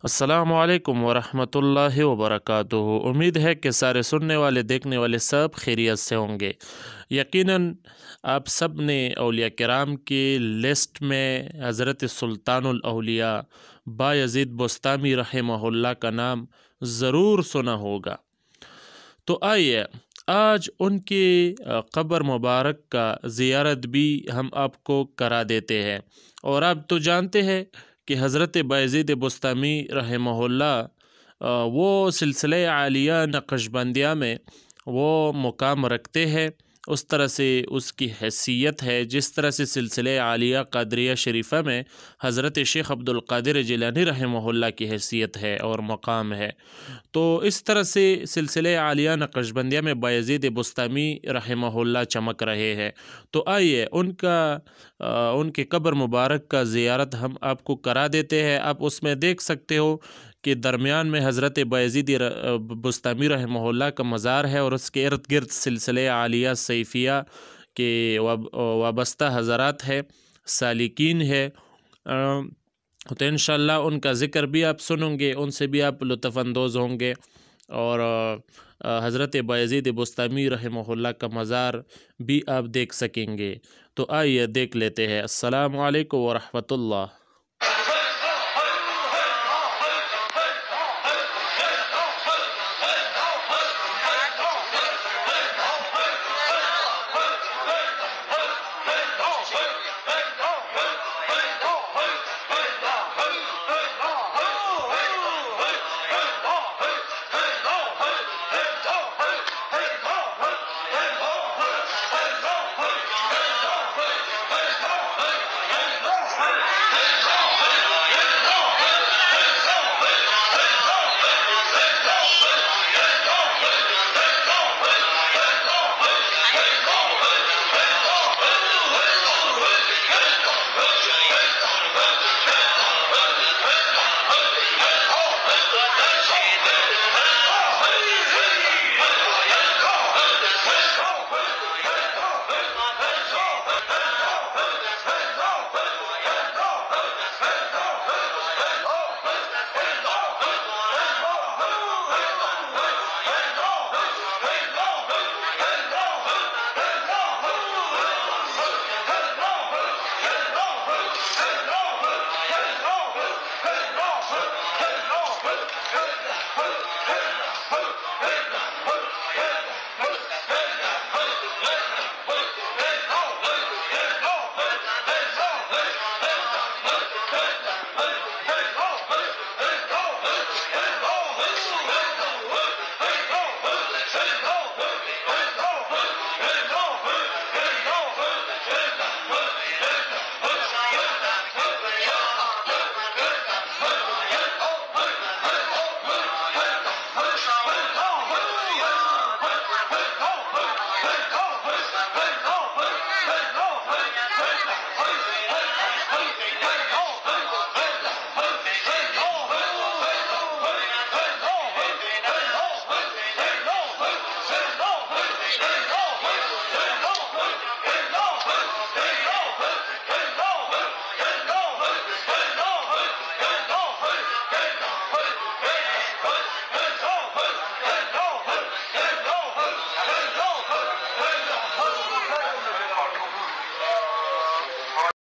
السلام علیکم ورحمۃ اللہ وبرکاتہ۔ امید ہے کہ سارے سننے والے دیکھنے والے سب خیریت سے ہوں گے۔ یقیناً آپ سب نے اولیاء کرام کی لسٹ میں حضرت سلطان الاولیاء بایزید بستامی رحمہ اللہ کا نام ضرور سنا ہوگا۔ تو آئیے آج ان کی قبر مبارک کا زیارت بھی ہم آپ کو کرا دیتے ہیں۔ اور آپ تو جانتے ہیں کہ حضرت بایزید بستامی رحمہ اللہ وہ سلسلہ عالیہ نقشبندیہ میں وہ مقام رکھتے ہیں، اس طرح سے اس کی حیثیت ہے جس طرح سے سلسلہ عالیہ قادریہ شریفہ میں حضرت شیخ عبدالقادر جیلانی رحمہ اللہ کی حیثیت ہے اور مقام ہے۔ تو اس طرح سے سلسلہ عالیہ نقشبندیہ میں بایزید بستامی رحمہ اللہ چمک رہے ہیں۔ تو آئیے ان کے قبر مبارک کا زیارت ہم آپ کو کرا دیتے ہیں۔ آپ اس میں دیکھ سکتے ہو کہ درمیان میں حضرت بایزید بستامی رحمہ اللہ کا مزار ہے اور اس کے ارد گرد سلسلہ عالیہ سیفیہ کے وابستہ حضرات ہے، سالکین ہے۔ تو انشاءاللہ ان کا ذکر بھی آپ سنیں گے، ان سے بھی آپ لطف اندوز ہوں گے، اور حضرت بایزید بستامی رحمہ اللہ کا مزار بھی آپ دیکھ سکیں گے۔ تو آئیے دیکھ لیتے ہیں۔ السلام علیکم ورحمۃ اللہ۔